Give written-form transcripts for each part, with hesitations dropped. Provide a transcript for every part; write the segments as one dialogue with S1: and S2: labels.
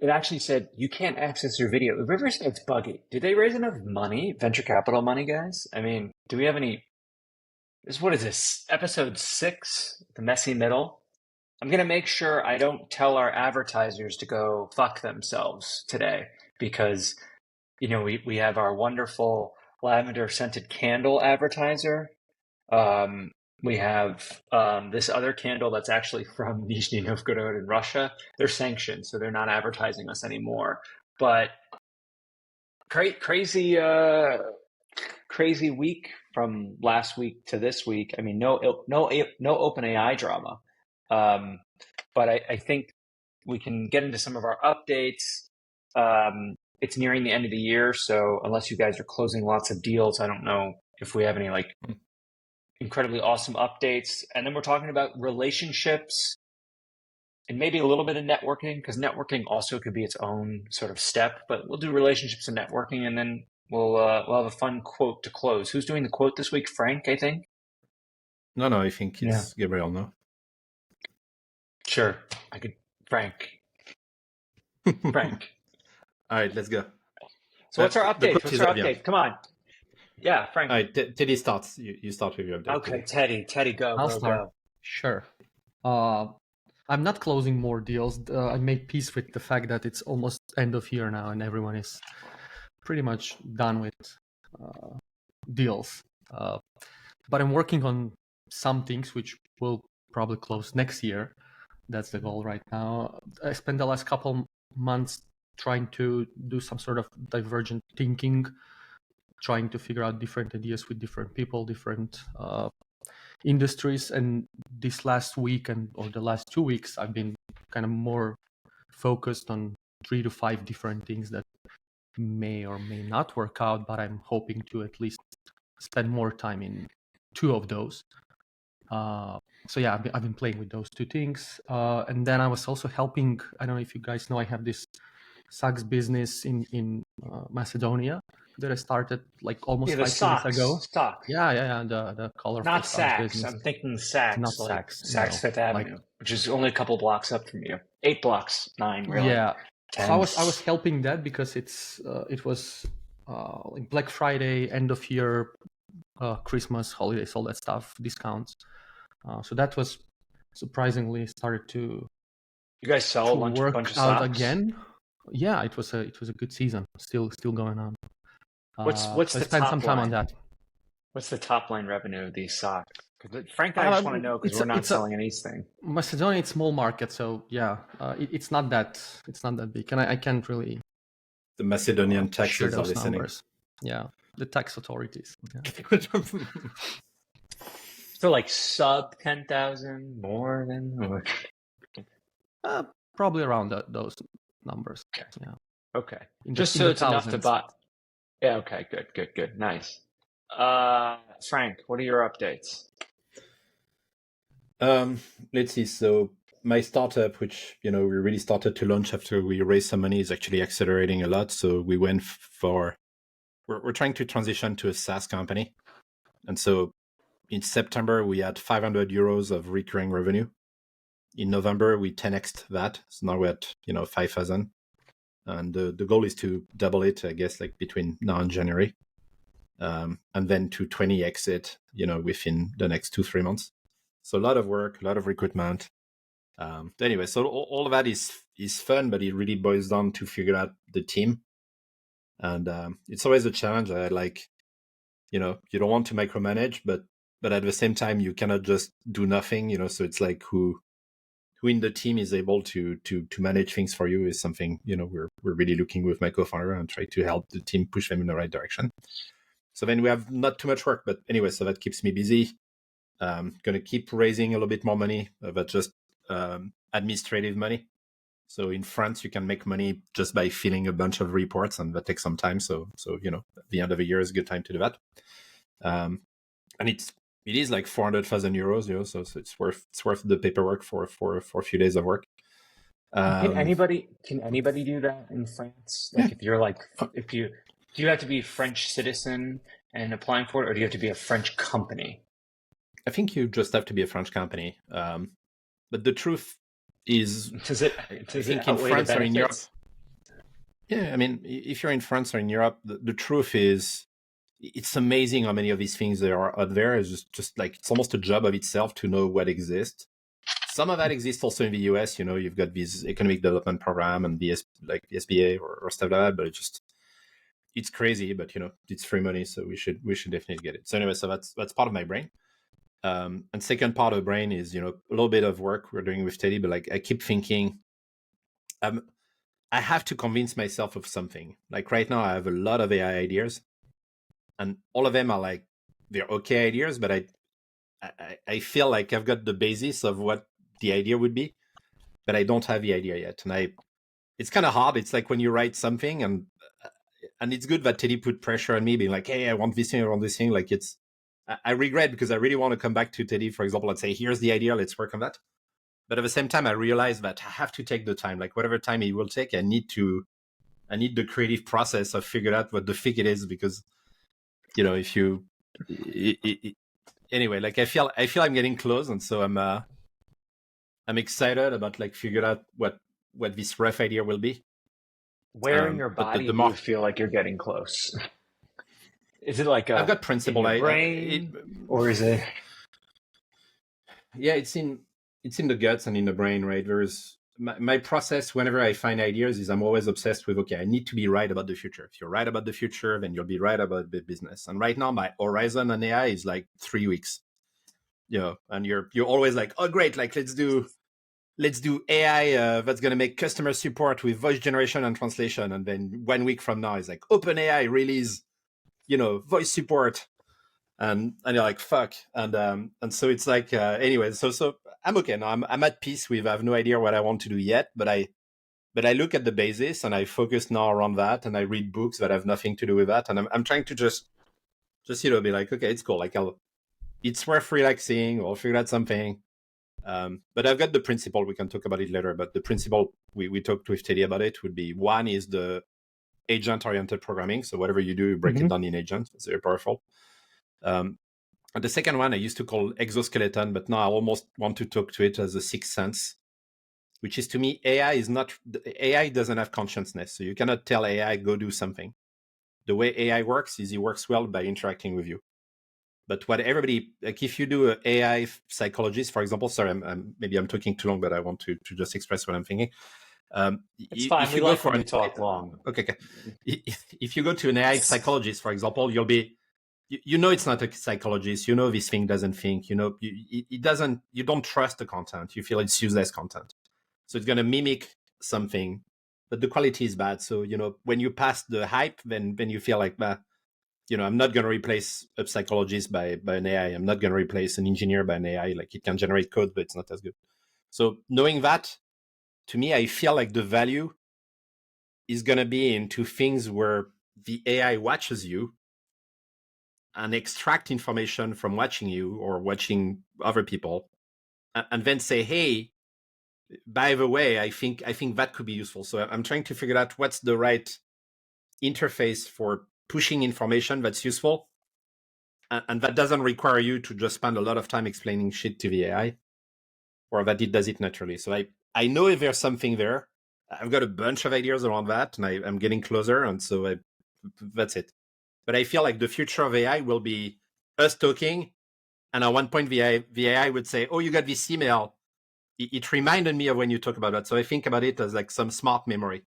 S1: it actually said you can't access your video. Riverside's buggy. Did they raise enough money, venture capital money, guys? I mean, do we have any? What is this? Episode 6, the messy middle. I'm gonna make sure I don't tell our advertisers to go fuck themselves today because we have our wonderful lavender scented candle advertiser. Um, we have this other candle that's actually from Nizhny Novgorod in Russia. They're sanctioned, so they're not advertising us anymore. But crazy, crazy week from last week to this week. I mean, no open AI drama. But I think we can get into some of our updates. It's nearing the end of the year, so unless you guys are closing lots of deals, I don't know if we have any like incredibly awesome updates. And then we're talking about relationships and maybe a little bit of networking, because networking also could be its own sort of step. But we'll do relationships and networking, and then we'll have a fun quote to close. Who's doing the quote this week? Frank, I think.
S2: No, I think it's Gabriel. No.
S1: Sure, I could. Frank.
S2: All right, let's go.
S1: So what's our update? Come on. Yeah, Frank.
S2: All right, Teddy starts. You start with your update.
S1: Okay, Teddy, go.
S3: I'll start.
S1: Go.
S3: Sure. I'm not closing more deals. I made peace with the fact that it's almost end of year now and everyone is pretty much done with deals. But I'm working on some things which will probably close next year. That's the goal right now. I spent the last couple months trying to do some sort of divergent thinking, trying to figure out different ideas with different people, different industries. And this last week or the last 2 weeks, I've been kind of more focused on 3 to 5 different things that may or may not work out, but I'm hoping to at least spend more time in 2 of those. So yeah, I've been playing with those 2 things. And then I was also helping, I don't know if you guys know, I have this socks business in Macedonia that I started like almost 5 years ago.
S1: Socks.
S3: Yeah. The colorful
S1: not sacks.
S3: Business.
S1: I'm thinking sacks.
S3: Not
S1: like
S3: sacks.
S1: Saks
S3: no.
S1: Fifth Avenue, which is only a couple blocks up from you. 8 blocks, 9 really.
S3: Yeah.
S1: 10.
S3: So I was helping that because it was like Black Friday, end of year, Christmas, holidays, all that stuff, discounts. So that was surprisingly started to.
S1: You guys sell a bunch of
S3: out
S1: socks
S3: again. Yeah, it was a good season. Still going on.
S1: What's
S3: so
S1: the
S3: I spent
S1: top
S3: some time
S1: line?
S3: on that.
S1: What's the top line revenue of these socks? Frank and I just want to know because we're not selling anything.
S3: Macedonia, it's small market, so yeah, it's not that big, and I can't really.
S2: The Macedonian taxes are listening.
S3: Numbers. Yeah, the tax authorities.
S1: Yeah. So like sub 10,000, more than.
S3: Probably around those numbers.
S1: Okay.
S3: Yeah.
S1: Okay. Just so it's enough to buy. Yeah. Okay. Good. Nice. Frank, what are your updates?
S2: Let's see. So my startup, which we really started to launch after we raised some money, is actually accelerating a lot. So we went we're trying to transition to a SaaS company, and so in September we had 500 euros of recurring revenue. In November we 10x'd that, so now we're at 5,000, and the goal is to double it, I guess, like between now and January, and then to 20x it, within the next 2-3 months. So a lot of work, a lot of recruitment. Anyway, so all of that is fun, but it really boils down to figure out the team, and it's always a challenge. I like, you don't want to micromanage, but at the same time you cannot just do nothing, so it's like who in the team is able to manage things for you is something, we're really looking with my co-founder and try to help the team push them in the right direction. So then we have not too much work, but anyway, so that keeps me busy. Going to keep raising a little bit more money, but just administrative money. So in France, you can make money just by filling a bunch of reports, and that takes some time. So at the end of the year is a good time to do that. And it is like 400,000 euros, so it's worth the paperwork for a few days of work.
S1: Can anybody do that in France? Like, if you're like, do you have to be a French citizen and applying for it, or do you have to be a French company?
S2: I think you just have to be a French company. But the truth is,
S1: does it
S2: in France or in Europe, Yeah, I mean, if you're in France or in Europe, the truth is, it's amazing how many of these things there are out there. It's just like it's almost a job of itself to know what exists. Some of that exists also in the US. You've got these economic development program and like the SBA or stuff like that. But it's crazy. But it's free money, so we should definitely get it. So anyway, so that's part of my brain. And second part of the brain is a little bit of work we're doing with Teddy. But like I keep thinking, I have to convince myself of something. Like right now, I have a lot of AI ideas, and all of them are like they're okay ideas, but I feel like I've got the basis of what the idea would be, but I don't have the idea yet. And it's kind of hard. It's like when you write something, and it's good that Teddy put pressure on me, being like, "Hey, I want this thing, I want this thing." Like I regret because I really want to come back to Teddy, for example, and say, "Here's the idea, let's work on that." But at the same time, I realize that I have to take the time. Like whatever time it will take, I need the creative process of figuring out what the fuck it is, because if you anyway, like I feel I'm getting close, and so I'm excited about like figuring out what this rough idea will be.
S1: Where in your
S2: But
S1: body
S2: the
S1: do
S2: more
S1: you feel like you're getting close? Is it like
S2: I've got
S1: in
S2: principle,
S1: your brain, or is it?
S2: Yeah, it's in the guts and in the brain, right? There's my process whenever I find ideas is I'm always obsessed with, okay, I need to be right about the future. If you're right about the future, then you'll be right about the business. And right now, my horizon on AI is like 3 weeks. And you're always like, oh great, like let's do AI that's going to make customer support with voice generation and translation. And then 1 week from now, it's like OpenAI release, voice support. And you're like, fuck. And so it's like, anyway, so I'm okay now. I'm at peace with, I have no idea what I want to do yet, but I look at the basis and I focus now around that, and I read books that have nothing to do with that. And I'm trying to just be like, okay, it's cool. Like it's worth relaxing, or figure out something. But I've got the principle. We can talk about it later. But the principle we talked with Teddy about it would be, one is the agent-oriented programming. So whatever you do, you break it down in agents. It's very powerful. And the second one I used to call exoskeleton, but now I almost want to talk to it as a sixth sense, which is, to me, AI doesn't have consciousness. So you cannot tell AI, go do something. The way AI works is it works well by interacting with you. But what everybody, like if you do an AI psychologist, for example, sorry, maybe I'm talking too long, but I want to just express what I'm thinking.
S1: It's fine.
S2: If
S1: We
S2: you go
S1: like
S2: for
S1: when you talk long.
S2: Okay. If you go to an AI psychologist, for example, you'll be, it's not a psychologist. This thing doesn't think. It doesn't. You don't trust the content. You feel it's useless content. So it's going to mimic something, but the quality is bad. So when you pass the hype, then you feel like, I'm not going to replace a psychologist by an AI. I'm not going to replace an engineer by an AI. Like, it can generate code, but it's not as good. So knowing that, to me, I feel like the value is going to be into things where the AI watches you and extract information from watching you or watching other people, and then say, hey, by the way, I think that could be useful. So I'm trying to figure out what's the right interface for pushing information that's useful, and that doesn't require you to just spend a lot of time explaining shit to the AI, or that it does it naturally. So I know if there's something there. I've got a bunch of ideas around that, and I'm getting closer, and so that's it. But I feel like the future of AI will be us talking, and at one point the AI would say, oh, you got this email. It reminded me of when you talk about that. So I think about it as like some smart memory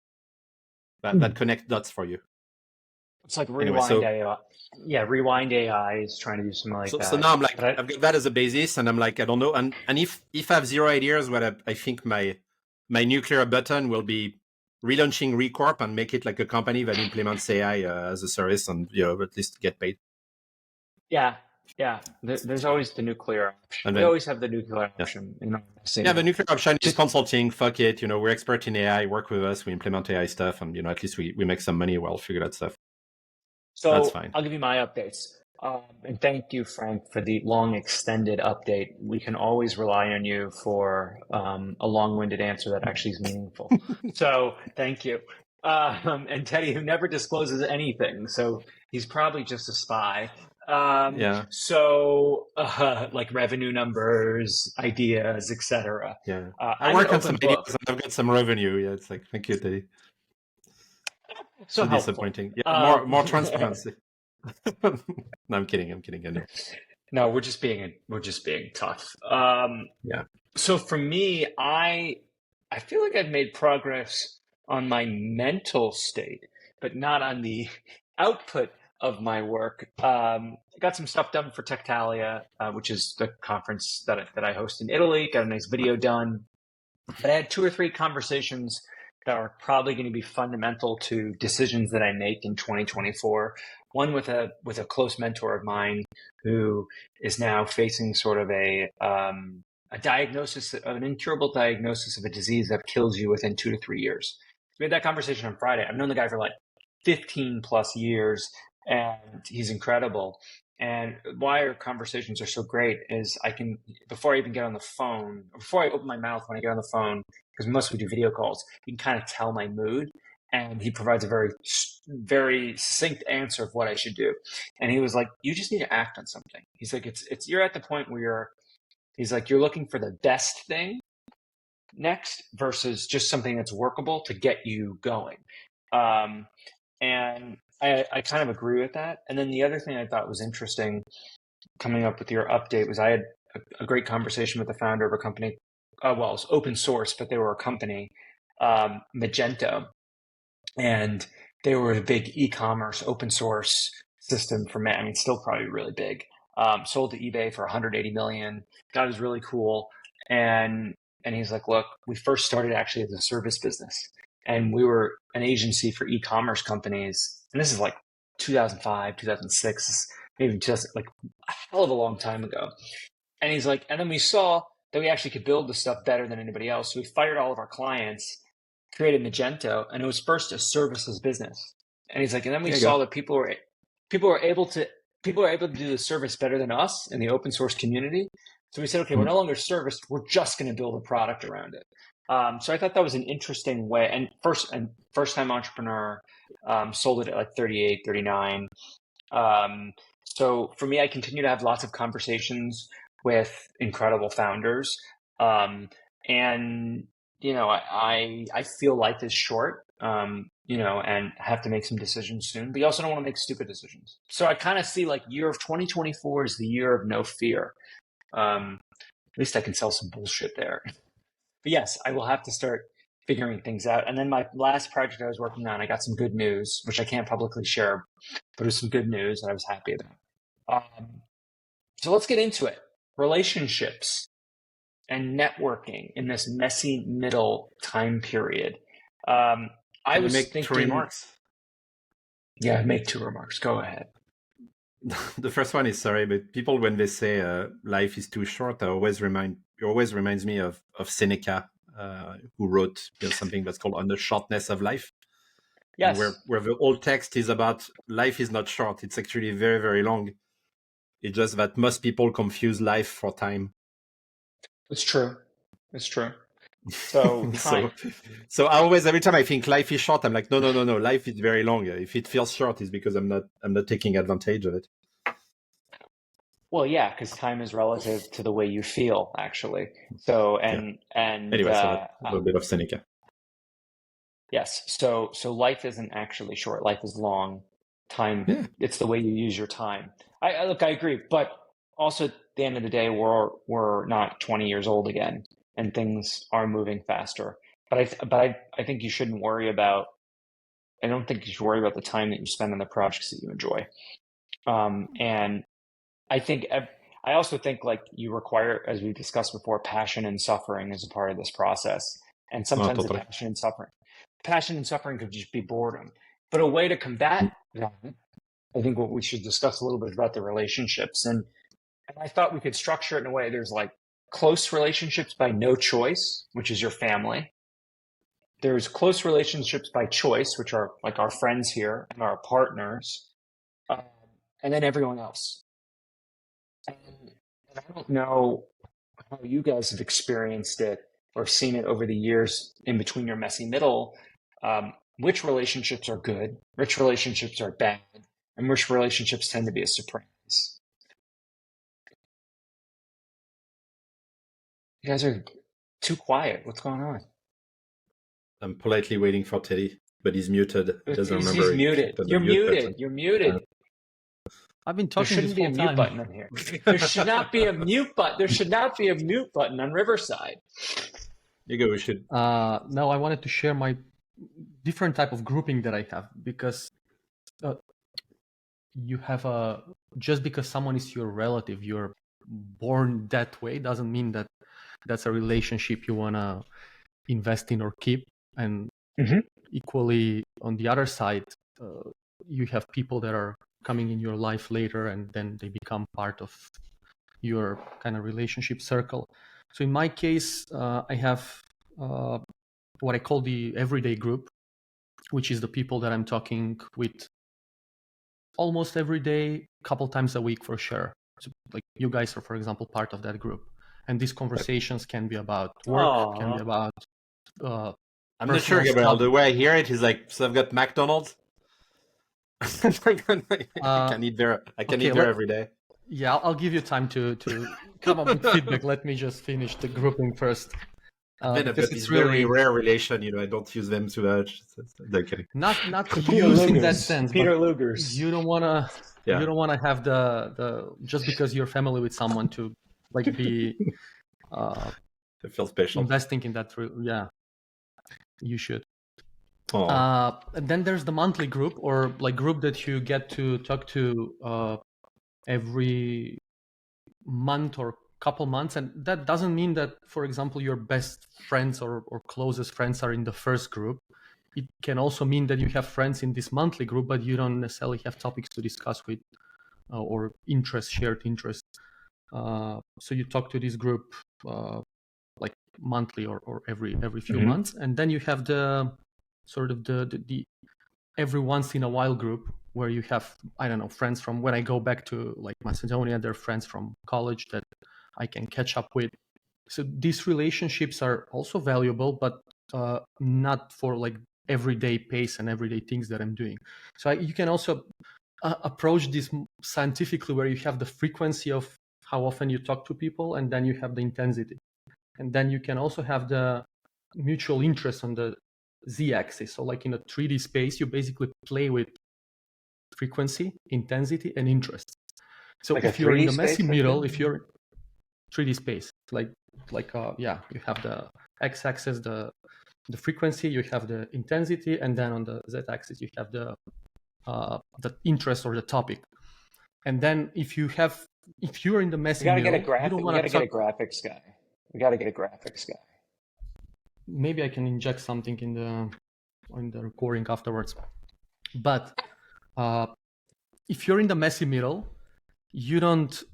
S2: that connects dots for you.
S1: It's like Rewind AI. Yeah, Rewind AI is trying to do something like that.
S2: So now I'm like, I've got that as a basis, and I'm like, I don't know. And if I have zero ideas, what I think my nuclear button will be relaunching Recorp and make it like a company that implements AI as a service, and at least get paid.
S1: Yeah. There's always the nuclear option. We always have the nuclear option.
S2: The nuclear option is consulting. Fuck it. We're expert in AI. Work with us. We implement AI stuff, and at least we make some money while figure that stuff.
S1: So
S2: that's fine.
S1: I'll give you my updates. And thank you, Frank, for the long extended update. We can always rely on you for a long-winded answer that actually is meaningful. So thank you. And Teddy, who never discloses anything, so he's probably just a spy. So like revenue numbers, ideas, etc.
S2: I work on some ideas, and I've got some revenue. Yeah, it's like, thank you, Teddy.
S1: So helpful.
S2: disappointing. Yeah, more transparency. No, I'm kidding. I know.
S1: No, we're just being tough.
S2: Yeah.
S1: So for me, I feel like I've made progress on my mental state, but not on the output of my work. I got some stuff done for Tectalia, which is the conference that I host in Italy. Got a nice video done. But I had two or three conversations that are probably going to be fundamental to decisions that I make in 2024. One with a close mentor of mine who is now facing sort of a diagnosis of an incurable diagnosis of a disease that kills you within 2 to 3 years. We had that conversation on Friday. I've known the guy for like 15 plus years, and he's incredible. And why our conversations are so great is I can, before I even get on the phone, before I open my mouth when I get on the phone, because mostly we do video calls, you can kind of tell my mood. And he provides a very succinct answer of what I should do. And he was like, you just need to act on something. He's like, you're at the point where you're looking for the best thing next versus just something that's workable to get you going. And I kind of agree with that. And then the other thing I thought was interesting coming up with your update was I had a great conversation with the founder of a company. Well, it's open source, but they were a company, Magento, and they were a big e-commerce open source system for, I mean, still probably really big. Sold to eBay for 180 million. That was really cool. And he's like, look, we first started actually as a service business, and we were an agency for e-commerce companies. And this is like 2005, 2006, maybe just like a hell of a long time ago. And he's like, and then we saw that we actually could build the stuff better than anybody else. So we fired all of our clients, created Magento, and it was first a services business. And he's like, and then we saw that people were able to do the service better than us in the open source community. So we said, okay, we're no longer service, we're just going to build a product around it. So I thought that was an interesting way. And first time entrepreneur, sold it at like 38, 39. So for me, I continue to have lots of conversations with incredible founders. And, I feel life is short, and have to make some decisions soon, but you also don't want to make stupid decisions. So I kind of see like year of 2024 is the year of no fear. At least I can sell some bullshit there. But yes, I will have to start figuring things out. And then my last project I was working on, I got some good news, which I can't publicly share, but it was some good news that I was happy about. So let's get into it. Relationships and networking in this messy middle time period. I was
S2: make
S1: thinking,
S2: 2 remarks.
S1: Yeah, make 2 remarks. Go ahead.
S2: The first one is, sorry, but people, when they say life is too short, it always reminds me of Seneca, who wrote something that's called On the Shortness of Life.
S1: Yes.
S2: And where the whole text is about life is not short. It's actually very, very long. It's just that most people confuse life for time.
S1: It's true. So time.
S2: so I always, every time I think life is short, I'm like, no. Life is very long. If it feels short, it's because I'm not taking advantage of it.
S1: Well, yeah, because time is relative to the way you feel, actually. So and
S2: anyway, so a little bit of Seneca.
S1: Yes. So life isn't actually short. Life is long. Time. It's the way you use your time. I agree, but also at the end of the day, we're not 20 years old again, and things are moving faster. But I think you shouldn't worry about. I don't think you should worry about the time that you spend on the projects that you enjoy. And I also think like you require, as we discussed before, passion and suffering as a part of this process. And sometimes
S2: totally.
S1: the passion and suffering could just be boredom. But a way to combat that, I think what we should discuss a little bit about the relationships. And I thought we could structure it in a way. There's like close relationships by no choice, which is your family. There's close relationships by choice, which are like our friends here and our partners. And then everyone else. And I don't know how you guys have experienced it or seen it over the years in between your messy middle. Which relationships are good, which relationships are bad, and which relationships tend to be a surprise. You guys are too quiet. What's going on?
S2: I'm politely waiting for Teddy. but he's muted. He doesn't
S1: He's
S2: remember.
S1: muted. You're muted. You're muted.
S3: I've been
S1: There
S3: talking this
S1: shouldn't be a
S3: whole
S1: mute
S3: time.
S1: button on here. There should not be a mute button. There should not be a mute button on Riverside.
S2: You go. We should.
S3: No, I wanted to share my different type of grouping that I have, because you have just because someone is your relative, you're born that way, doesn't mean that that's a relationship you want to invest in or keep. And equally, on the other side, you have people that are coming in your life later, and then they become part of your kind of relationship circle. So in my case, I have what I call the everyday group, which is the people that I'm talking with almost every day, a couple times a week for sure. So, like, you guys are, for example, part of that group. And these conversations can be about work, can be about
S2: I'm not sure, Gabriel. The way I hear it is like, so I've got McDonald's. I can eat there. I can eat there every day.
S3: Yeah, I'll give you time to come up with feedback. Let me just finish the grouping first.
S2: But it's very rare relation. I don't use them too much. No kidding.
S3: Not use in that sense.
S1: Peter Lugers.
S3: You don't wanna. Yeah. You don't wanna have the just because you're family with someone to like be.
S2: I feel special.
S3: Investing in that. Yeah, you should. And then there's the monthly group, or like group that you get to talk to every month or couple months. And that doesn't mean that, for example, your best friends or closest friends are in the first group. It can also mean that you have friends in this monthly group, but you don't necessarily have topics to discuss with or shared interests. So you talk to this group like monthly or every few months. And then you have the sort of the every once in a while group, where you have, I don't know, friends from when I go back to like Macedonia, they're friends from college that I can catch up with. So these relationships are also valuable, but not for like everyday pace and everyday things that I'm doing. So you can also approach this scientifically, where you have the frequency of how often you talk to people, and then you have the intensity. And then you can also have the mutual interest on the z-axis. So like in a 3D space, you basically play with frequency, intensity, and interest. So like if you're in the messy middle, if you're 3D space, you have the x-axis, the frequency, you have the intensity, and then on the z-axis you have the interest or the topic. And then if you're in the messy middle, you don't want to
S1: get a graphics guy. We got to get a graphics guy.
S3: Maybe I can inject something in the recording afterwards. But if you're in the messy middle, you don't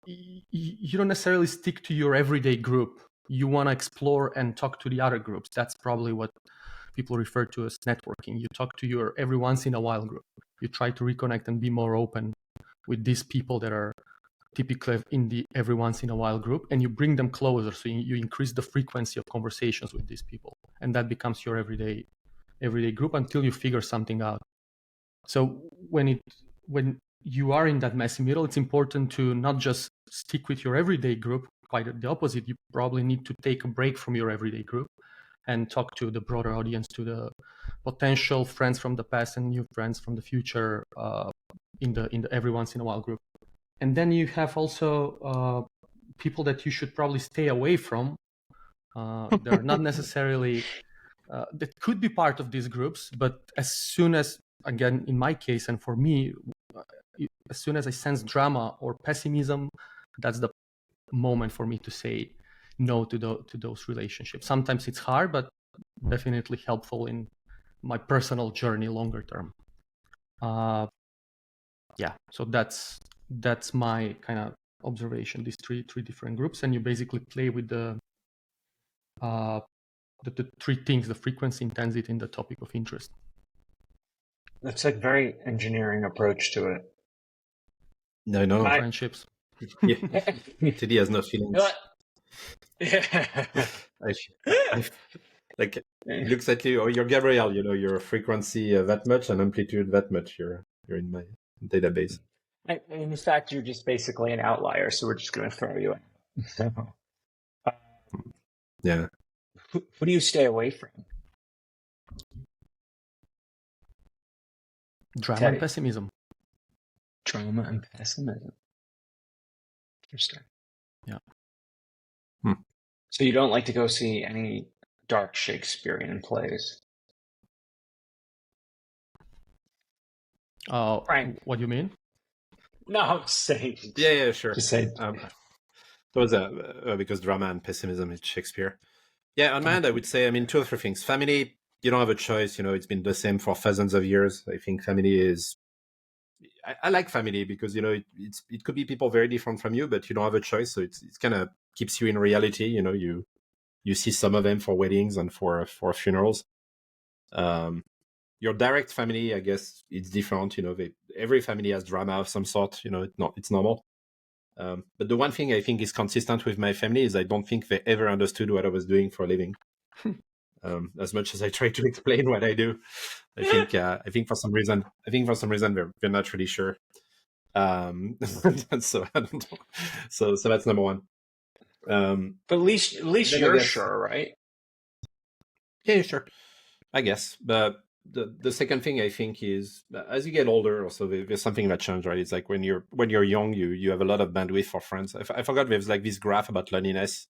S3: necessarily stick to your everyday group. You want to explore and talk to the other groups. That's probably what people refer to as networking. You talk to your every once in a while group. You try to reconnect and be more open with these people that are typically in the every once in a while group, and you bring them closer. So you increase the frequency of conversations with these people, and that becomes your everyday group until you figure something out. So when you are in that messy middle, it's important to not just stick with your everyday group. Quite the opposite. You probably need to take a break from your everyday group and talk to the broader audience, to the potential friends from the past and new friends from the future in the every once in a while group. And then you have also people that you should probably stay away from. They're not necessarily that could be part of these groups, but as soon as, again, in my case and for me, as soon as I sense drama or pessimism, that's the moment for me to say no to those relationships. Sometimes it's hard, but definitely helpful in my personal journey longer term. So that's my kind of observation. These three different groups, and you basically play with the three things: the frequency, intensity, and the topic of interest.
S1: That's a very engineering approach to it.
S2: No.
S3: Friendships.
S2: Yeah. Today has no feelings. Like, it looks at you, you're Gabriel, your frequency that much and amplitude that much. You're in my database.
S1: In fact, you're just basically an outlier, so we're just going to throw you in.
S2: Yeah.
S1: Who do you stay away from?
S3: Drama
S1: Teddy.
S3: and pessimism.
S1: Drama and pessimism. Interesting.
S3: Yeah.
S1: So you don't like to go see any dark Shakespearean plays? Frank.
S3: What do you mean?
S1: No, I'm saying.
S2: Yeah, sure.
S1: Just say.
S2: That was because drama and pessimism is Shakespeare. Yeah, on my end, I would say, I mean, two or three things. Family, you don't have a choice. It's been the same for thousands of years. I think family is. I like family because it could be people very different from you, but you don't have a choice. So it's kind of keeps you in reality. You see some of them for weddings and for funerals. Your direct family, I guess, it's different. Every family has drama of some sort. It's normal. But the one thing I think is consistent with my family is I don't think they ever understood what I was doing for a living. As much as I try to explain what I do, I think for some reason they're not really sure. So I don't know. So that's number one.
S1: But at least you're sure, right?
S2: Yeah, sure. I guess. But the second thing I think is as you get older, also there's something that changes, right? It's like when you're young, you have a lot of bandwidth for friends. I forgot there's like this graph about loneliness,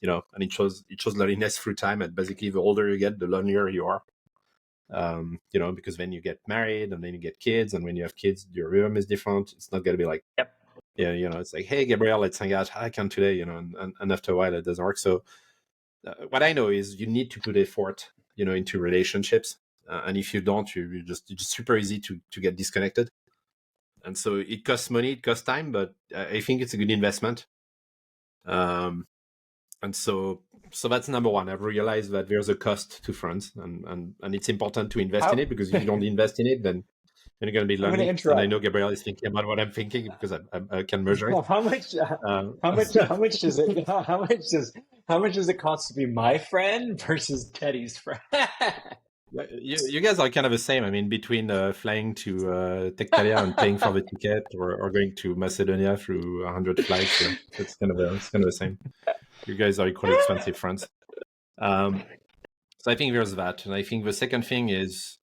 S2: and it shows loneliness through time. And basically, the older you get, the lonelier you are. Because then you get married and then you get kids, and when you have kids, your rhythm is different. It's not gonna be like,
S1: yep.
S2: Yeah, it's like, hey, Gabriel, let's hang out. I can today, and after a while it doesn't work. So what I know is you need to put effort, into relationships. And if you don't, you're just super easy to get disconnected. And so it costs money, it costs time, but I think it's a good investment. And so that's number one. I've realized that there's a cost to friends, and it's important to invest in it, because if you don't invest in it, then you're going to be lonely. And I know Gabriel is thinking about what I'm thinking because I can measure it.
S1: How much does it? How much does it cost to be my friend versus Teddy's friend?
S2: You guys are kind of the same. I mean, between flying to Tectalia and paying for the ticket, or going to Macedonia through 100 flights, it's kind of the same. You guys are equally expensive friends. So I think there's that, and I think the second thing is,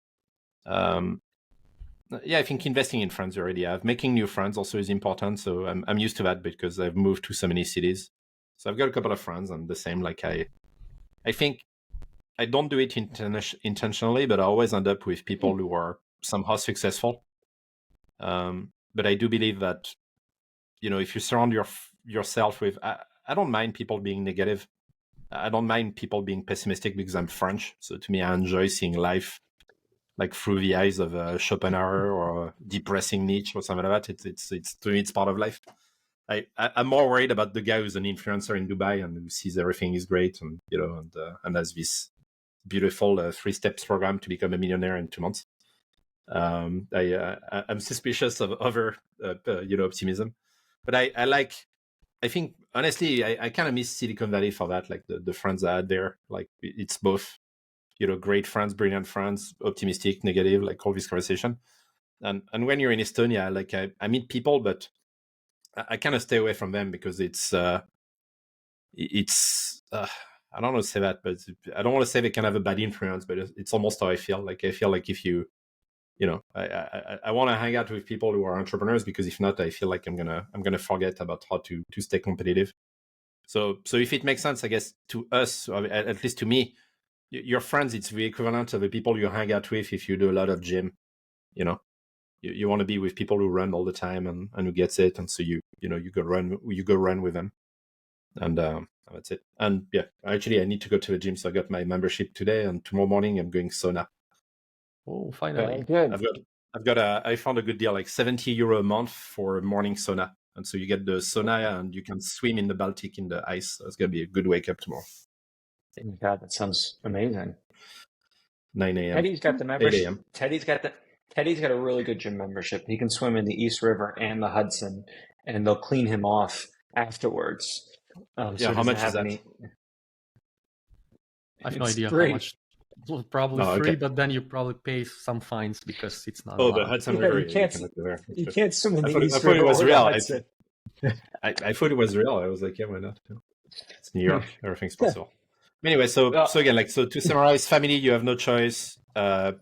S2: I think investing in friends you already have, making new friends also is important. So I'm used to that because I've moved to so many cities. So I've got a couple of friends, and the same. Like I think I don't do it intentionally, but I always end up with people who are somehow successful. But I do believe that, if you surround yourself with, I don't mind people being negative. I don't mind people being pessimistic because I'm French. So to me, I enjoy seeing life like through the eyes of Schopenhauer or depressing Nietzsche or something like that. It's to me, it's part of life. I'm more worried about the guy who's an influencer in Dubai and who sees everything is great, and and has this beautiful 3 steps program to become a millionaire in 2 months. I'm suspicious of other optimism, but I think honestly I kind of miss Silicon Valley for that. Like the friends I had there, like it's both great friends, brilliant friends, optimistic, negative, like all this conversation. And when you're in Estonia, like I meet people, but I kind of stay away from them because it's I don't want to say that, but I don't want to say they can have a bad influence, but it's almost how I feel. Like I feel like if I want to hang out with people who are entrepreneurs, because if not, I feel like I'm gonna forget about how to stay competitive. So if it makes sense, I guess to us, or at least to me, your friends, it's the equivalent of the people you hang out with if you do a lot of gym. You want to be with people who run all the time and who gets it, and so you go run with them, and that's it. And yeah, actually I need to go to the gym, so I got my membership today, and tomorrow morning I'm going sauna.
S3: Oh, finally.
S1: Good.
S2: I found a good deal, like 70 euro a month for morning sauna, and so you get the sauna and you can swim in the Baltic in the ice. So it's gonna be a good wake up tomorrow.
S1: Oh my God, that sounds amazing.
S2: 9 a.m.
S1: Teddy's got the membership.
S2: 8 a.m.
S1: Teddy's got a really good gym membership. He can swim in the East River and the Hudson, and they'll clean him off afterwards.
S2: So how much is that?
S3: I have no idea
S1: free.
S3: how much. Well, probably free, but then you probably pay some fines because it's not.
S2: Oh, the Hudson River.
S1: You can't swim in the East
S2: River. I thought it was real. I thought it was real. I was like, yeah, why not? It's New York. Everything's possible. Anyway, so
S1: Well,
S2: again, like, so to summarize, family, you have no choice.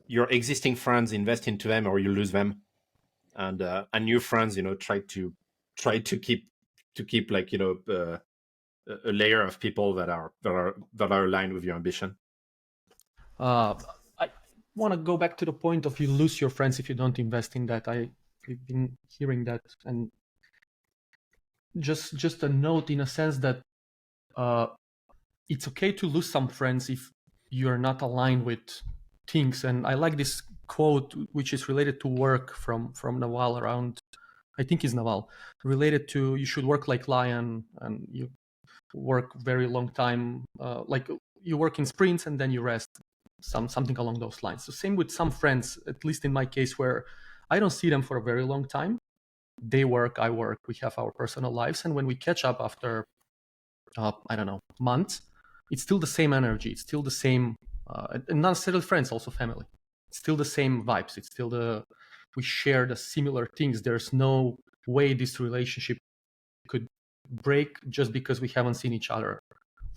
S2: Your existing friends, invest into them or you lose them, and new friends, try to keep like, a layer of people that are aligned with your ambition.
S3: I want to go back to the point of you lose your friends if you don't invest in that. I've been hearing that, and just a note in a sense that it's okay to lose some friends if you're not aligned with things. And I like this quote, which is related to work from Naval around, I think is Naval, related to you should work like lion and you work very long time, like you work in sprints and then you rest, something along those lines. So same with some friends, at least in my case, where I don't see them for a very long time. They work, I work, we have our personal lives, and when we catch up after I don't know, months, it's still the same energy, it's still the same, and not necessarily friends, also family. It's still the same vibes. It's still we share the similar things. There's no way this relationship could break just because we haven't seen each other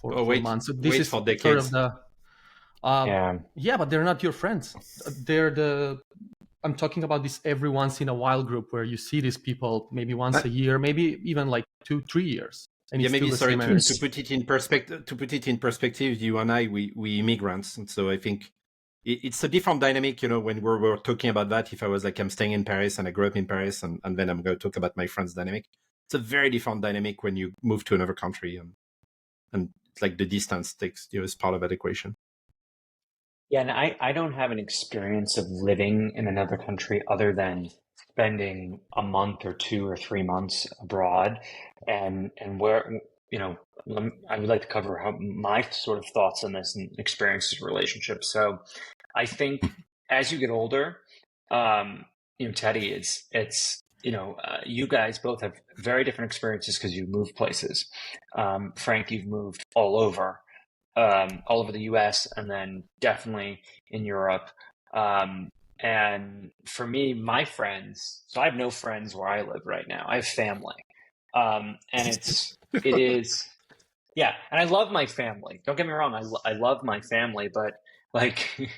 S3: for months. So this is
S2: for decades.
S3: sort of the
S1: yeah,
S3: but they're not your friends. They're I'm talking about this every once in a while group where you see these people maybe once a year, maybe even like 2-3 years. And
S2: yeah, maybe sorry to
S3: put
S2: it in perspective. To put it in perspective, you and I, we immigrants, and so I think it's a different dynamic. When we're talking about that, if I was like I'm staying in Paris and I grew up in Paris, and then I'm going to talk about my friends' dynamic. It's a very different dynamic when you move to another country, and it's like the distance takes is part of that equation.
S1: Yeah, and I don't have an experience of living in another country other than spending a month or 2 or 3 months abroad, and where I would like to cover how my sort of thoughts on this and experiences, relationships. So, I think as you get older, Teddy, it's you guys both have very different experiences because you've moved places. Frank, you've moved all over the US and then definitely in Europe. And for me, my friends, so I have no friends where I live right now. I have family. And it is, yeah. And I love my family. Don't get me wrong. I love my family, but like,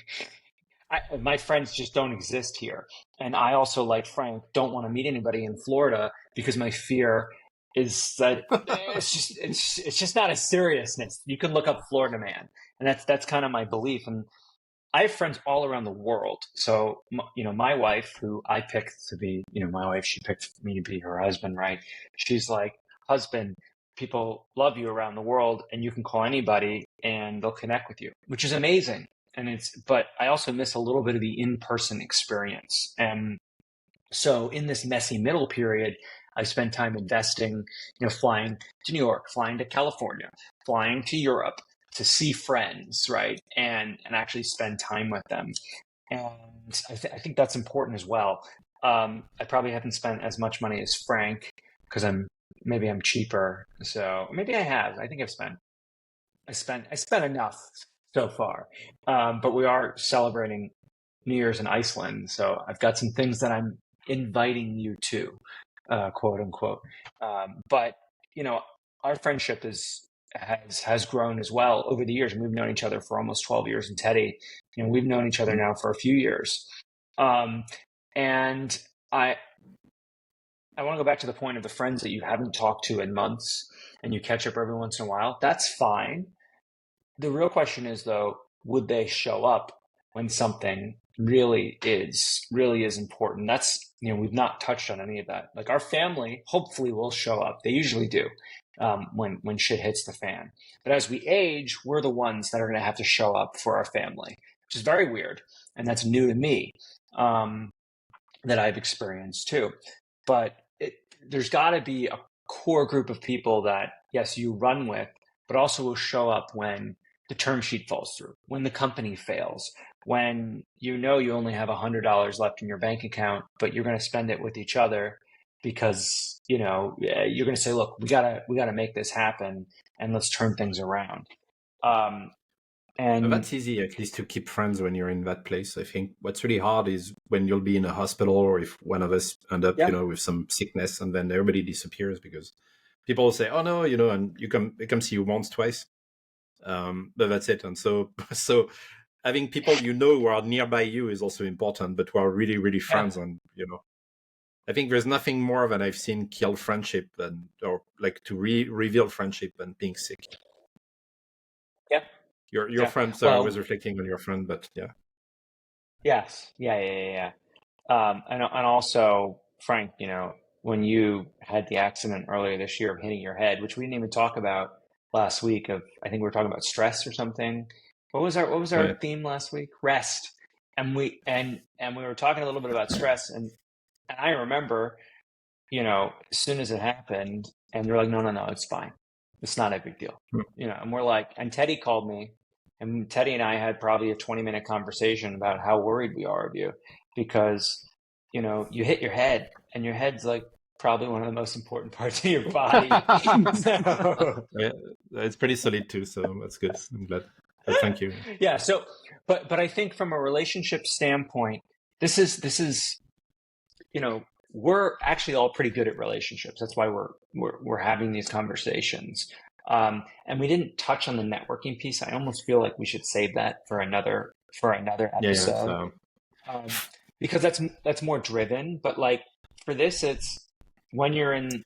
S1: my friends just don't exist here. And I also, like Frank, don't want to meet anybody in Florida because my fear is that it's just not a seriousness. You can look up Florida man, and that's kind of my belief. And I have friends all around the world. So my wife, who I picked to be my wife, she picked me to be her husband, right? She's like, husband, people love you around the world, and you can call anybody, and they'll connect with you, which is amazing. But I also miss a little bit of the in-person experience. And so in this messy middle period, I spent time investing, flying to New York, flying to California, flying to Europe to see friends, right? And actually spend time with them. And I think that's important as well. I probably haven't spent as much money as Frank because maybe I'm cheaper. So maybe I have. I think I spent enough so far. But we are celebrating New Year's in Iceland. So I've got some things that I'm inviting you to, quote unquote. But our friendship has grown as well over the years. We've known each other for almost 12 years. And Teddy, we've known each other now for a few years. And I want to go back to the point of the friends that you haven't talked to in months and you catch up every once in a while. That's fine. The real question is, though, would they show up when something really is important? That's, we've not touched on any of that. Like our family, hopefully will show up. They usually do when shit hits the fan. But as we age, we're the ones that are going to have to show up for our family, which is very weird. And that's new to me, that I've experienced too. But there's got to be a core group of people that, yes, you run with, but also will show up when the term sheet falls through, when the company fails, when you only have $100 left in your bank account, but you're going to spend it with each other because you're going to say, look, we gotta make this happen and let's turn things around. And
S2: that's easy, at least, to keep friends when you're in that place. I think what's really hard is when you'll be in a hospital, or if one of us end up with some sickness, and then everybody disappears because people say, oh no, and they come see you once, twice. But that's it. And so so having people who are nearby you is also important, but who are really really friends. And I think there's nothing more than I've seen kill friendship or like to reveal friendship than being sick.
S1: Yeah.
S2: Your friend. So I
S1: Well,
S2: was reflecting on your friend, but yeah.
S1: yes. Yeah. And also, Frank, when you had the accident earlier this year of hitting your head, which we didn't even talk about last week, I think we were talking about stress or something. What was our
S2: Right.
S1: theme last week? Rest. And we were talking a little bit about stress, and I remember, as soon as it happened, and you're like, no, it's fine. It's not a big deal. And we're like, and Teddy called me, and Teddy and I had probably a 20-minute conversation about how worried we are of you because, you hit your head, and your head's like probably one of the most important parts of your body. So,
S2: Yeah, it's pretty solid too, so that's good. I'm glad. But thank you.
S1: yeah. So, but I think from a relationship standpoint, this is, we're actually all pretty good at relationships. That's why we're having these conversations. And we didn't touch on the networking piece. I almost feel like we should save that for another
S2: Yeah,
S1: episode,
S2: so
S1: because that's more driven. But like for this, it's when you're in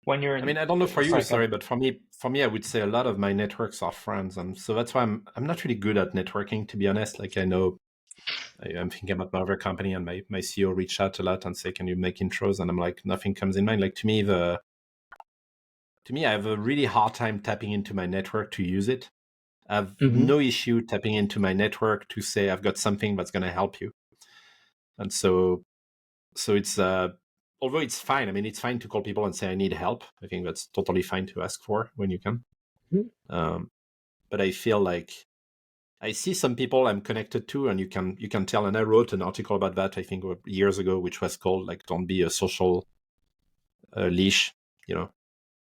S2: I mean, I don't know for you,
S1: Frank,
S2: sorry, but for me, I would say a lot of my networks are friends, and so that's why I'm not really good at networking, to be honest. Like I know I'm thinking about my other company, and my CEO reached out a lot and say, "Can you make intros?" And I'm like, nothing comes in mind. Like to me, I have a really hard time tapping into my network to use it. I have no issue tapping into my network to say I've got something that's going to help you. And so it's although it's fine. I mean, it's fine to call people and say I need help. I think that's totally fine to ask for when you can. But I feel like I see some people I'm connected to, and you can tell. And I wrote an article about that, I think, years ago, which was called like "Don't be a social leash,"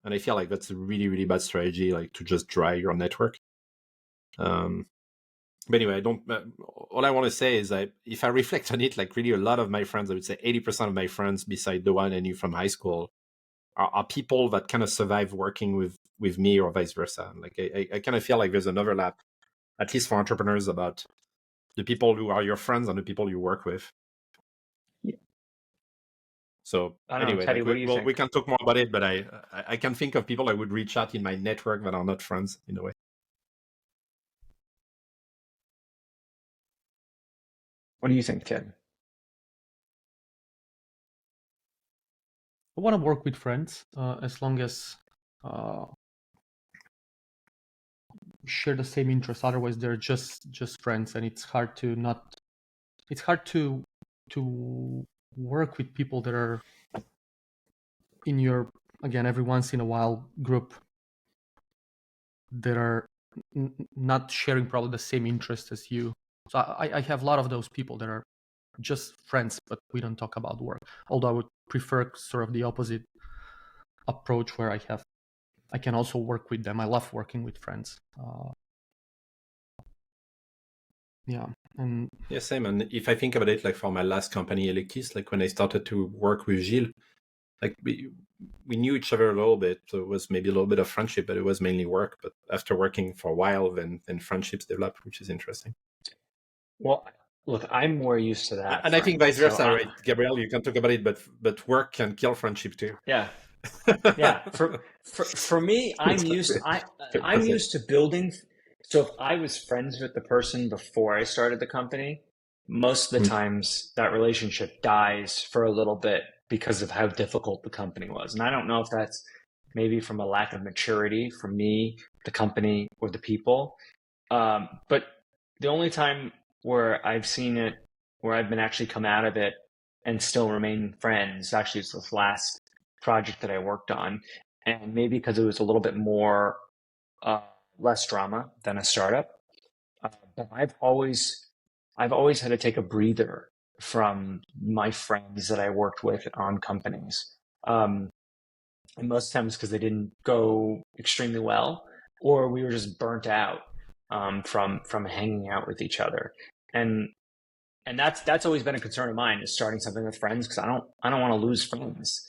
S2: And I feel like that's a really really bad strategy, like to just dry your network. But anyway, all I want to say is that if I reflect on it, like really a lot of my friends, I would say 80% of my friends, beside the one I knew from high school, are people that kind of survive working with me or vice versa. Like I kind of feel like there's an overlap, at least for entrepreneurs, about the people who are your friends and the people you work with.
S1: Yeah.
S2: So
S1: I don't know,
S2: anyway,
S1: Teddy,
S2: like
S1: what do you think?
S2: we can talk more about it, but I can think of people I would reach out in my network that are not friends in a way.
S1: What do you think, Ted?
S3: I want to work with friends as long as share the same interests. Otherwise, they're just friends, and it's hard to work with people that are in your, again, every once in a while group that are not sharing probably the same interest as you. So I have a lot of those people that are just friends, but we don't talk about work. Although I would prefer sort of the opposite approach, where I can also work with them. I love working with friends. Yeah, and
S2: Yeah, same. And if I think about it, like for my last company, Electis, like when I started to work with Gilles, like we knew each other a little bit. So it was maybe a little bit of friendship, but it was mainly work. But after working for a while, then friendships developed, which is interesting.
S1: Well, look, I'm more used to that,
S2: And I think
S1: Frank.
S2: vice
S1: So,
S2: versa, right? Gabriel, you can talk about it, but work can kill friendship too.
S1: yeah. Yeah, for me, I'm used to building. So if I was friends with the person before I started the company, most of the times that relationship dies for a little bit because of how difficult the company was. And I don't know if that's maybe from a lack of maturity from me, the company, or the people. But the only time where I've seen it, where I've been actually come out of it and still remain friends, actually, it's this last project that I worked on, and maybe because it was a little bit more less drama than a startup. But I've always had to take a breather from my friends that I worked with on companies, and most times because they didn't go extremely well, or we were just burnt out from hanging out with each other, and that's always been a concern of mine, is starting something with friends, because I don't want to lose friends.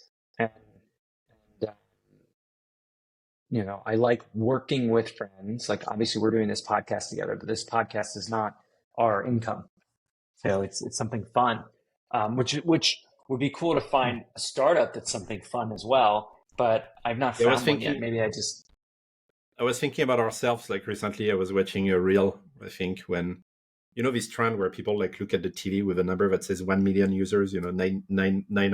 S1: And I like working with friends. Like obviously we're doing this podcast together, but this podcast is not our income. So it's something fun, which would be cool to find a startup that's something fun as well. But I've not
S2: Yeah,
S1: found one yet. Maybe
S2: I was thinking about ourselves. Like recently, I was watching a reel. I think when this trend where people like look at the TV with a number that says 1 million users, 999,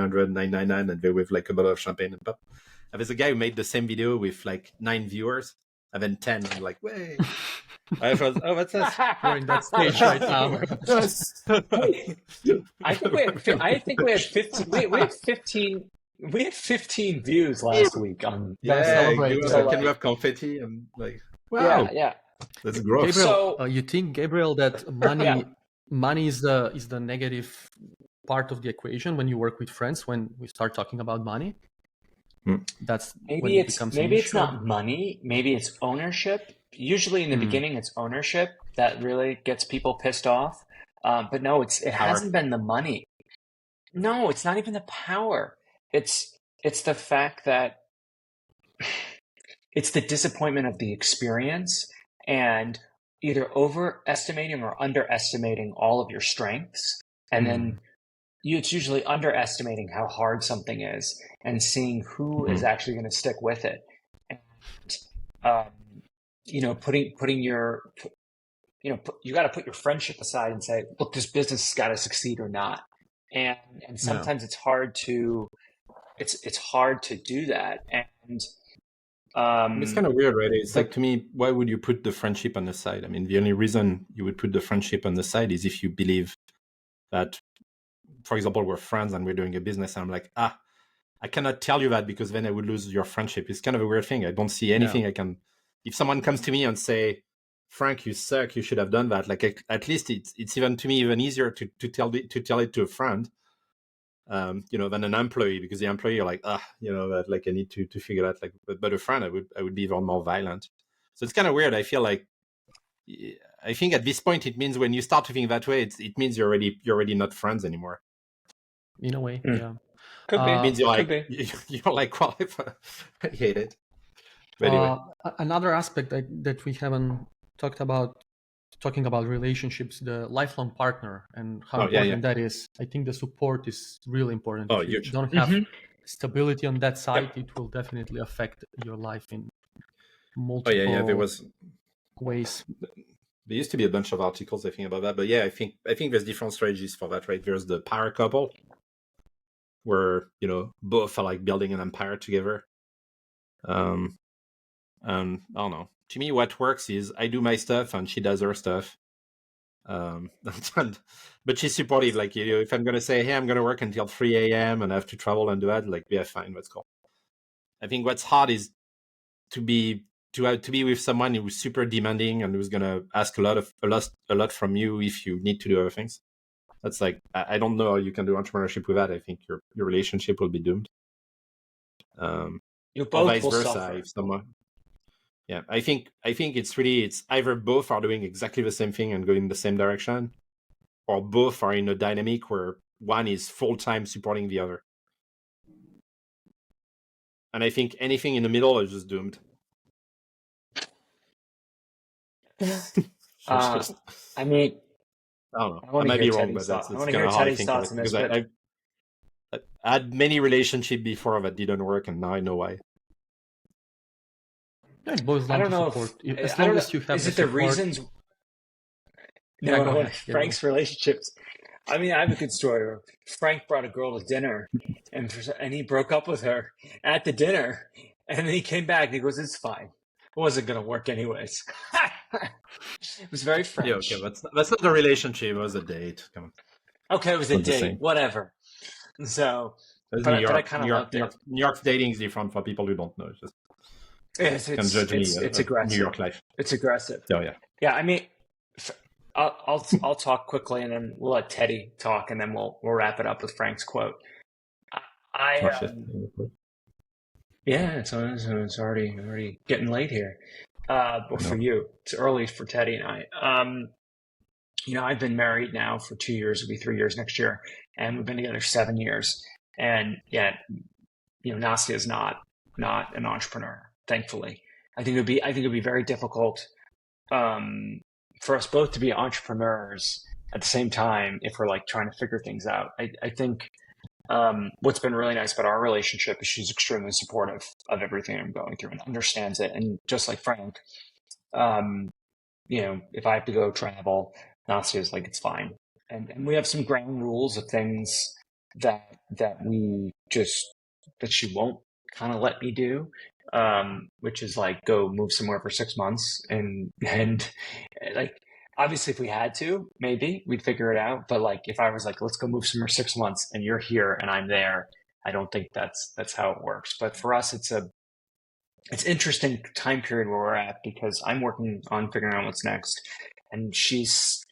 S2: and they with like a bottle of champagne and pop. And there's a guy who made the same video with like 9 viewers, and then 10. I'm like, wait. I thought, oh, what's us?
S3: We're in that stage right now.
S1: I think we had 15. We had 15. We had 15 views last week on.
S2: Yeah, can we have confetti? And like, wow,
S1: yeah.
S2: That's gross.
S3: Gabriel, you think, Gabriel, that money is the negative part of the equation when you work with friends? When we start talking about money, that's
S1: maybe it's not money. Maybe it's ownership. Usually in the beginning, it's ownership that really gets people pissed off. But no, it hasn't been the money. No, it's not even the power. It's the fact that it's the disappointment of the experience and either overestimating or underestimating all of your strengths. And then it's usually underestimating how hard something is and seeing who is actually going to stick with it. And, putting your, you got to put your friendship aside and say, look, this business has got to succeed or not. And sometimes it's hard to do that. And
S2: it's kind of weird, right? It's like, to me, why would you put the friendship on the side? I mean, the only reason you would put the friendship on the side is if you believe that, for example, we're friends and we're doing a business, and I'm like, I cannot tell you that because then I would lose your friendship. It's kind of a weird thing. I don't see anything I can. If someone comes to me and say, Frank, you suck, you should have done that. Like, at least it's even, to me, even easier to tell it to a friend, than an employee, because the employee, you're like, that, like, I need to figure out, like, but a friend, I would be even more violent. So it's kind of weird. I feel like, I think at this point, it means when you start to think that way, it means you're already not friends anymore.
S3: In a way, yeah.
S1: Could be.
S2: It means you're like, well, I hate it. But anyway.
S3: Another aspect that we haven't talked about, talking about relationships, the lifelong partner and how important that is. I think the support is really important. If you don't have stability on that side, it will definitely affect your life in multiple
S2: there was
S3: ways.
S2: There used to be a bunch of articles, I think, about that. But I think there's different strategies for that, right? There's the power couple, where both are like building an empire together. And I don't know. To me, what works is I do my stuff and she does her stuff. But she's supportive. Like, if I'm gonna say, hey, I'm gonna work until 3 a.m. and I have to travel and do that, like, yeah, fine, let's go. I think what's hard is to be with someone who's super demanding and who's gonna ask a lot from you if you need to do other things. That's like, I don't know how you can do entrepreneurship with that. I think your relationship will be doomed.
S1: You both
S2: vice
S1: will
S2: versa.
S1: suffer.
S2: If someone, I think it's either both are doing exactly the same thing and going in the same direction, or both are in a dynamic where one is full-time supporting the other. And I think anything in the middle is just doomed.
S1: I mean,
S2: I don't know. I might be wrong, but that's kind of how I think of it. Because I had many relationships before that didn't work, and now I know why.
S3: It boils down to support. As long as you have
S1: is it the reasons? No, Frank's relationships. I mean, I have a good story where Frank brought a girl to dinner, and he broke up with her at the dinner, and then he came back and he goes, "It's fine. It wasn't going to work anyways." It was very French.
S2: Yeah, okay, that's not a relationship. It was a date. Come on.
S1: Okay, it was a date. Whatever. So, but I kind of loved it.
S2: New York's dating is different for people who don't know.
S1: It's aggressive.
S2: New York life.
S1: It's aggressive.
S2: Oh yeah.
S1: Yeah, I mean, I'll talk quickly, and then we'll let Teddy talk, and then we'll wrap it up with Frank's quote. It's already getting late here. But for you, it's early for Teddy and I. I've been married now for 2 years. It'll be 3 years next year, and we've been together 7 years. And Nastia is not an entrepreneur, thankfully. I think it'd be very difficult for us both to be entrepreneurs at the same time if we're like trying to figure things out. I think what's been really nice about our relationship is she's extremely supportive of everything I'm going through and understands it. And just like Frank, if I have to go travel, Nasia's like, it's fine. And we have some ground rules of things that she won't kind of let me do, which is like go move somewhere for 6 months and like obviously if we had to, maybe we'd figure it out. But like if I was like, let's go move somewhere 6 months and you're here and I'm there, I don't think that's how it works. But for us, it's interesting time period where we're at because I'm working on figuring out what's next, and she's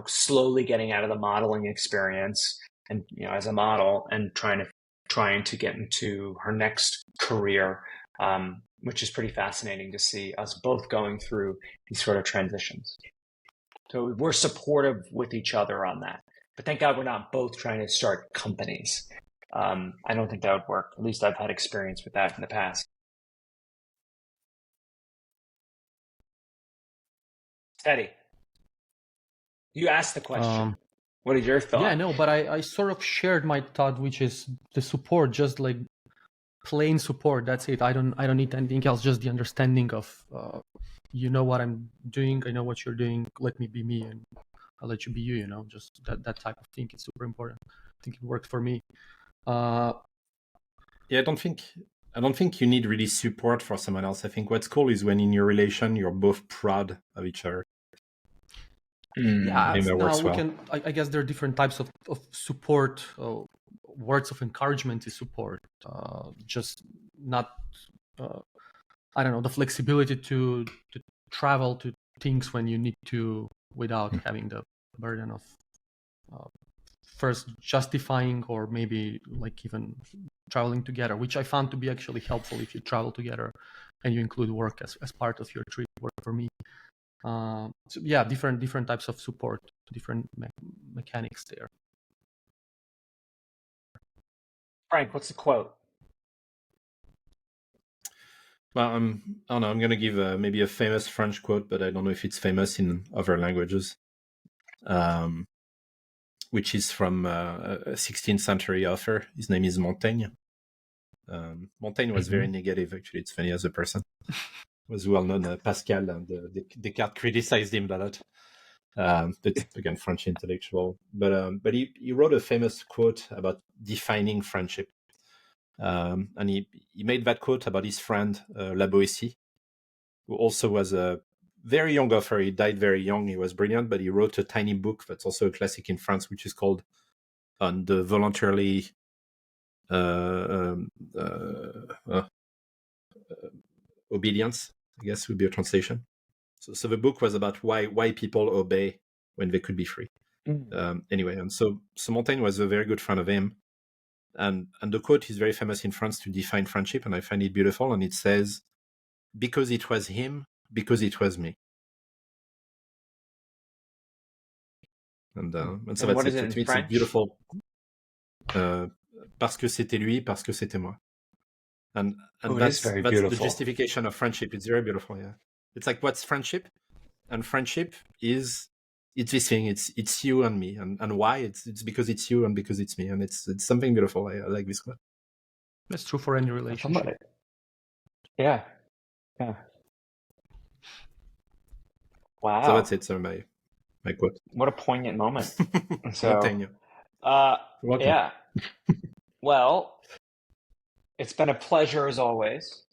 S1: slowly getting out of the modeling experience and as a model and trying to get into her next career, which is pretty fascinating to see us both going through these sort of transitions. So we're supportive with each other on that. But thank God we're not both trying to start companies. I don't think that would work. At least I've had experience with that in the past. Teddy, you asked the question. What is your thought?
S3: Yeah, no, but I sort of shared my thought, which is the support, just like plain support. That's it. I don't need anything else. Just the understanding of, what I'm doing. I know what you're doing. Let me be me, and I'll let you be you. Just that type of thing is super important. I think it worked for me.
S2: Yeah, I don't think you need really support for someone else. I think what's cool is when in your relation you're both proud of each other.
S3: Yeah,
S2: that works well.
S3: I guess there are different types of support. Words of encouragement is support. Just not, I don't know, the flexibility to travel to things when you need to without having the burden of first justifying or maybe like even traveling together, which I found to be actually helpful if you travel together and you include work as part of your trip. Work for me. So yeah, different types of support, different mechanics there.
S1: Frank, what's the quote?
S2: Well, I don't know. I'm going to give maybe a famous French quote, but I don't know if it's famous in other languages, which is from a 16th century author. His name is Montaigne. Montaigne was very negative, actually. It's funny as a person. Was well known. Pascal and Descartes criticized him a lot. But again, French intellectual. But he wrote a famous quote about defining friendship. And he made that quote about his friend La Boétie, who also was a very young author. He died very young. He was brilliant, but he wrote a tiny book that's also a classic in France, which is called On the Voluntarily Obedience, I guess would be a translation. So the book was about why people obey when they could be free. Anyway, and so Montaigne was a very good friend of him. And the quote is very famous in France to define friendship, and I find it beautiful. And it says, because it was him, because it was me. And so that's it. To me, it's a beautiful... parce que c'était lui, parce que c'était moi. And that's the justification of friendship. It's very beautiful, yeah. It's like, what's friendship? And friendship is... it's this thing. It's you and me, and why? It's because it's you and because it's me, and it's something beautiful. I like this quote.
S3: That's true for any relationship.
S1: Yeah. Wow.
S2: So that's it. So my quote.
S1: What a poignant moment. So,
S2: Welcome.
S1: Yeah. Well, it's been a pleasure as always.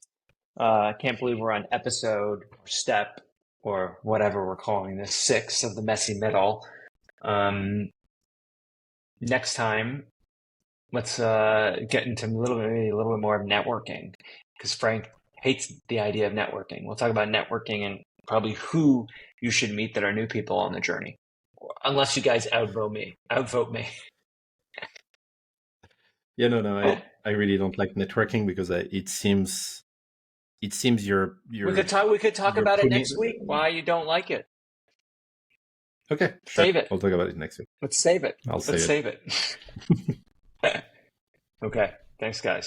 S1: I can't believe we're on episode or step or whatever we're calling this, 6 of the messy middle. Next time, let's get into a little bit more of networking, because Frank hates the idea of networking. We'll talk about networking and probably who you should meet that are new people on the journey, unless you guys outvote me.
S2: Yeah, no, I really don't like networking because it seems you're.
S1: We could talk about it next week. Why you don't like it?
S2: Okay,
S1: save it.
S2: We'll talk about it next week.
S1: Let's save it.
S2: Let's save it.
S1: Okay, thanks, guys.